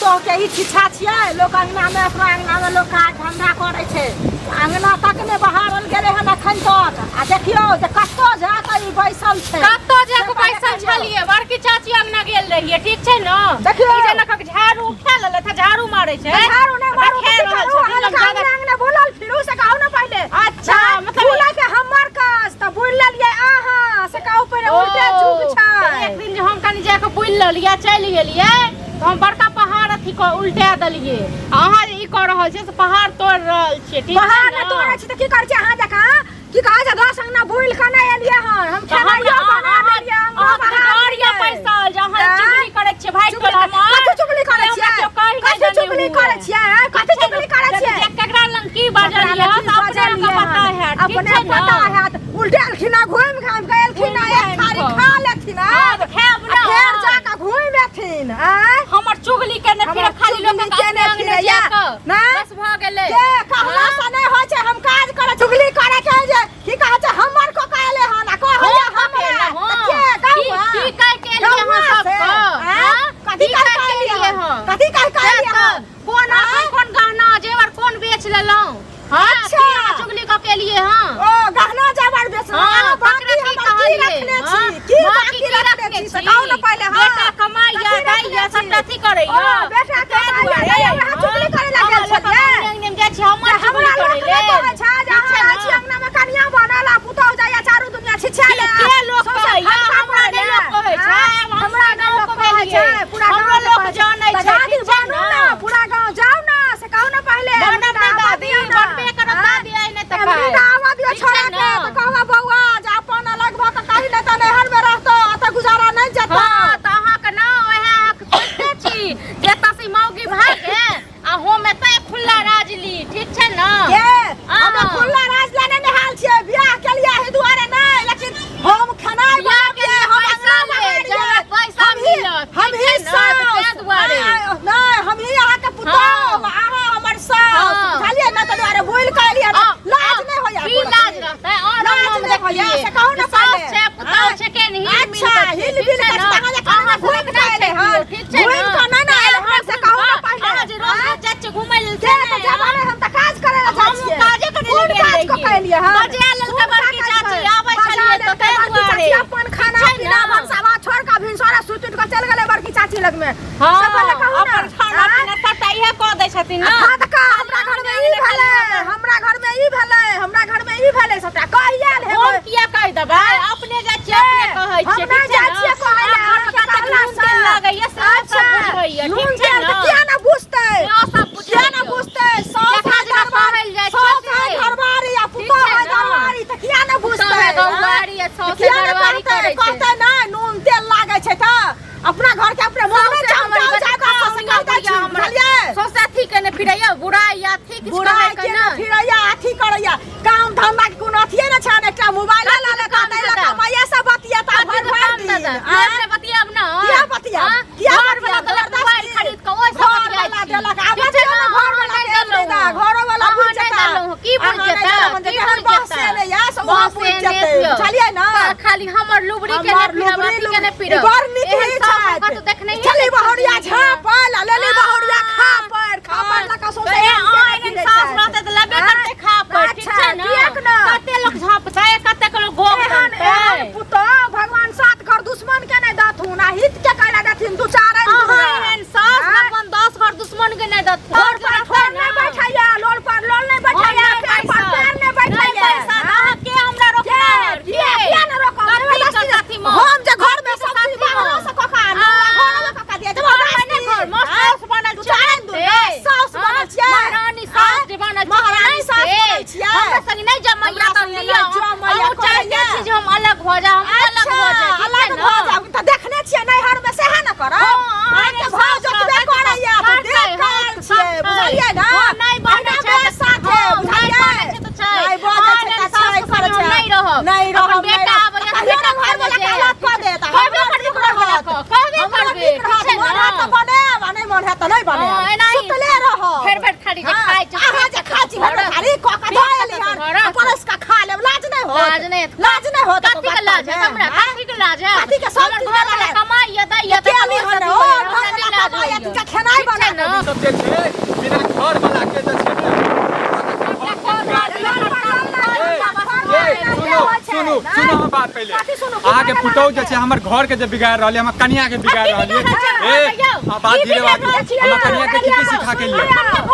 पुतो के ई छिछा छियै लोक अंगना में अपना अंगना में लोग काज धंधा करे छै अंगना तक में बहारल गेले हन अखन तक आ देखियो जे कत्तो जाके ई बैसल छै कत्तो जाके बैसल छलिए बड़की चाची अंगना गेल रहिए ठीक छै न देखियो ई जनक झाड़ू उठा लेले था झाड़ू मारे छै झाड़ू ने मारू अंगना बोलल फिरू से कहू न पहले अच्छा मतलब बोला के हमर कस त बोल लेलिए आहा से कहू पहले उल्टे झुक छै एक दिन जे हम कनी जाके बोल लेलिए चल गेलिए तो हम बड़का पहाड़ अथी को उल्टा देलिए अहाँ ई कर रहल छै से पहाड़ तोड़ रहल छियै ठीक पहाड़ न तोड़े छी त की कर छै अहाँ जका की कहा जे 10 अंगना बोल के नै एलिए हन हम खेनाइयो बना देलिए हम पहाड़िया पैसा जहाँ चुगली करे छै भाई तोरा कते चुगली करे छियै कते चुगली करे छियै कते चुगली करे छियै केकरा लंग की बाजलिए अपने को पता है अपने पता है उल्टे अलखिना घूम घाम के अलखिना एक थारी खा लेथिन खाब ना फेर जाके घूम लेथिन हमर चुगली के ने फिर खाली लोग के ने जाके बस भ गेलै के कहला से नै होय छै हम काज करे चुगली करे के जे की कहै छै हमर को कहले हन आ कहै हमरा के गाँव की कह के लिए हम सब कथी कह के लिए कथी कह के लिए कोन कोन गहना जेवर कोन बेच लेलौ अच्छा चुगली क के लिए हां ओ गहना जेवर बेचना बाकी हम की रखने छी की बाकी रखने छी बताओ न पहले हां बेटा कमाइया दैया सब अथी करैया बेटा कमाइया दैया चुगली करे लागल छलिए अंगना में जाय छी हमर चुगली करे ले अच्छा जहां छी अंगना में कनिया बनला पुतौ जाया चारू दुनिया छिछा ले के लोग कहैया हमरा ने लोग कहै छै हमरा ने लोग कहै छै पूरा गांव लोग जानै छै दादी बनू ना पूरा गांव जाओ ना से कहू ना पहले दादी बनबे करत दादी आई नै त का आवा दियो छोड़ा के त कहवा बौआ जे अपन अलग भ के कहि ले त नहर में रहतो त गुजारा नै जतो त अहाँ के ना ओहे सोचते छी जे तसी मौगी भागे आ हम एतै खुल्ला राजली ठीक छै न के हम खुल्ला राज लेने निहाल छियै बियाह के लिए हे दुआरे नै लेकिन हम खाना बनाबे हम अंगना में पैसा मिलत हम ही के दुआरे नै हम ही अहाँ के पुतो अहाँ हमर सास खालिए न त दुआरे बोल के लिए लाज नै होया की लाज रहतै और हम देखिए से कहू न सास छै पुतो छै के नहीं अच्छा हिल बिल के तंगा जे खाना घूम के आइले हां ठीक छै घूम के ना ना आइले हां से कहू न पहले अहाँ जे रोज चाचे घुमै लेल से त जमाने हम त काज करे ला जाइ छियै काजे करे लेल काज क के लिए हां बजा लेल के बड़की चाची आबै छलिए त तै दुआरे अपन खाना पीना भनसावा छोड़ के भिनसरा सुत उठ के चल गेलै बड़की चाची लग में सब पहले कहू ना अपन खाना पीना सबटा इहे क दै छथिन ना हां त का हमरा घर में ई भेलै हमरा घर में ई भेलै हमरा घर में ई भेलै सबटा कहिया ले हम किया कह देबै अपने जाइ छी अपने कहै छी हमरा जाइ छी कहै ले हम के कहला से लागैया से सब बुझैया ठीक छै ना किया ना बुझतै सब किया ना बुझतै सब जगह कहल जाइ छै घरबारी आ पुतो है घरबारी त किया ना बुझतै घरबारी आ सब घरबारी करे छै कहतै ना नून तेल लागै छै त अपना घर के अपने मोने चमकाउ जाका से कहतै छी बुझलिए सोसाथी के ने फिरैया बुराई या ठीक बुराई के ना फिरैया अथी करैया काम धंधा के कोनो अथिए न छन एकटा मोबाइल ला ले का दै ला कमाइया सब बतिया त भर भर दिन हमरे बतियाब ना किया बतिया किया घर वाला मोबाइल खरीद के ओइ सब बतिया देलक आबै छै ना घर वाला देलक घर वाला बुझ जेता की बुझ जेता की बुझ जेता ने या सब बुझ जेतै बुझलिए ना खाली हमर लुबरी के ने फिरबाती के ने फिर गर्मी के कत देखनै चली बहुरिया झापल लेली बहुरिया खापर लका सोसे आइन सास रहते त लबे करते खापर ठीक छै ना कते लोग झापतै कते लोग गोग करतै पुतो भगवान सात घर दुश्मन के नै दथुन आ हित के कैला दथिन दू चार एहन सास अपन 10 घर दुश्मन के नै दथुन घर पर फोन नै बैठाया लोल पर लोल नै बैठाया पैर पर पैर नै बैठाया के हमरा रोकना है किया न रोकब हम जे घर में सब चीज बाहर से कका घर में कका दिया जब घर मस्त बनल चारन दू सास बनल छियै महारानी सास जे बनल महारानी सास बनल छियै हमरा संग नै जमैया त लिया जमैया चाहिए छी जे हम अलग हो जा हम अलग हो जा अलग हो जा त देखने छियै नैहर में सेहा न करब के भाव जोतबे करैया त देख काल छियै बुझलियै ना नै बने छै साथे बुझलियै नै बने छै त छै करे छै नै रहब बेटा आबै त बेटा घर में कहला क दे त कहबे करबे करबे मोना त बने नै मन है त नै बने सुतले रह फेर फेर खाली जे खाइ छै अहाँ जे खाइ छी फेर खाली क के धइली हन परस का खा लेब लाज नै हो लाज नै हो त कथि के लाज है हमरा कथि के लाज है कथि के सब चीज कमाई या दै या त हो घर वाला कमाई तू खेनाई बना ना सब जे छै बिना घर वाला के जे छै सुनू हम बात पहले अहाँ के पुतौह जे छै हमर घर के जे बिगाड़ रहल हमर कन्या के बिगाड़ रहल बात धीरे बात हमर कन्या के की सिखा के लिए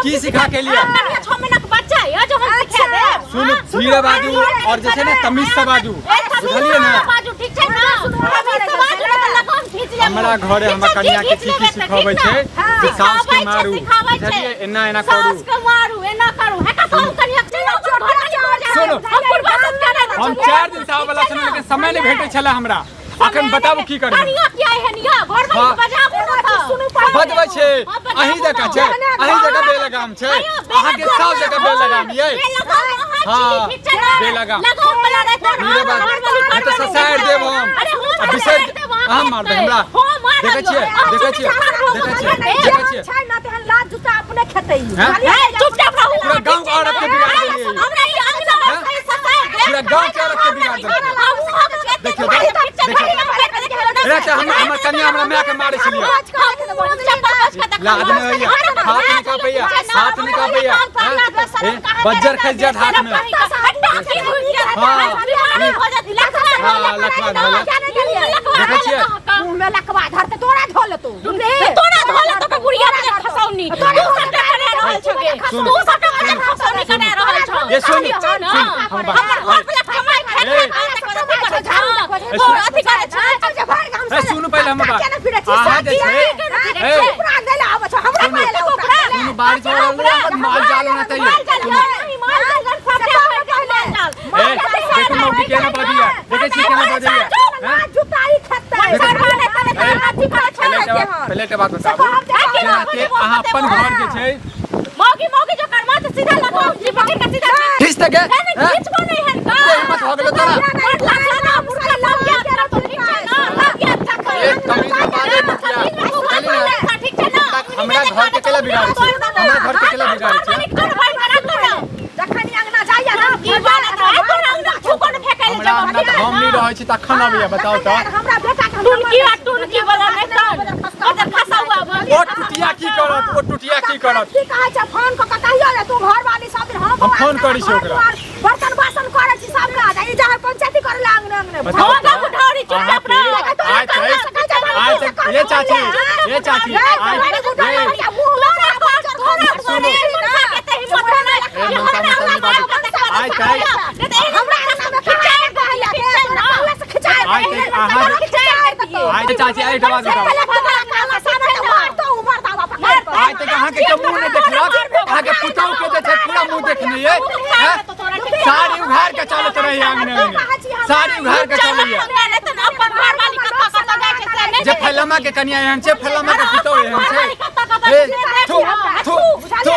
की सिखा के लिए 6 महीना के बच्चा है जो हम सिखा दे सुनू धीरे बाजू और जे छै ना तमीज से बाजू बुझलिए ना बाजू ठीक छै ना तमीज से बाजू ना त लगाम खींच ले हमरा घरे हमर कन्या के की सिखाबै छै जे सास के मारू बुझलिए एना एना करू सास के मारू एना करू है का कहू कन्या के सुनो हम 4 दिन से आबला छन लेकिन समय नहीं भेटै छला हमरा अखन बताबू की करब कन्या क्या है निया घर में बजाबू ना सुनु बजबै छै अही जगह छै अही जगह बेलगाम छै अहाँ के सब जगह बेलगाम ये हां बेलगाम लगाम वाला रहता मेरे बात तो ससार देब हम विसर अहाँ मार दे हमरा देखै छियै छै ना तेहन लाज जूता अपने खेतै चुपचाप रहू पूरा गांव औरत के बिगाड़ देलिए हमरा ई अंगना पूरा गांव के औरत के बिगाड़ देलिए देखियो हमर कन्या हमरा माय के मारै छलिए लाज में होइया हाथ नहीं कापैया बज्जर खस जात हाथ में हां लखवा देखै छियै मुंह में लकवा धरते तोरा धोल तो तो बुढ़िया के खसौनी तू सटा करे रहल छगे तू सटा करे खसौनी करे रहल छ ये सुन हम बात अथी करे छ सुन पहले हम बात अहाँ जे छै सुन बाहर छोड़ माल जाल होना चाहिए देखो मौकी केना बजिया देखे छी केना बजिया जुताई पहले के बात बताबू जेनाते अहाँ अपन घर जे छै मौगी जो करवा त सीधा लगाओ जी पकड़ के सीधा खींच तक खींचबो नहीं है का हिम्मत हो गेलो तोरा ना मुर्गा लग गया तेरा तो ठीक है ना लग गया एक कमी के बारे मुखिया ठीक है ना हमरा घर के केला बिगाड़ छै हमरा घर के केला बिगाड़ छै जखनी अंगना जाइया ना की बात है तोरा अंगना छुकन फेकै ले जब हम नहीं रहै छी तखन अबैया बताओ त हमरा बेटा के टुनकी वाला नहीं तन अगर फंसा हुआ ओ टुटिया की करत की कहै छै फोन क कहियो रे तू घर वाली सब दिन हम फोन करै छी ओकरा बर्तन बासन करै छी सब काज ई जहाँ पंचायती करे ला अंगने बताओ होगा बुढ़ौरी चुपचाप रह ये चाची चाची आई बात बताओ आज तक अहाँ के मुंह नहीं देखलक अहाँ के पुतौह के जे छै पूरा मुंह देखनी है साड़ी उघार के चलत रही आंगन में साड़ी उघार के चलैया जे फैलमा के कन्या एहन छै फैलमा के पुतौह एहन छै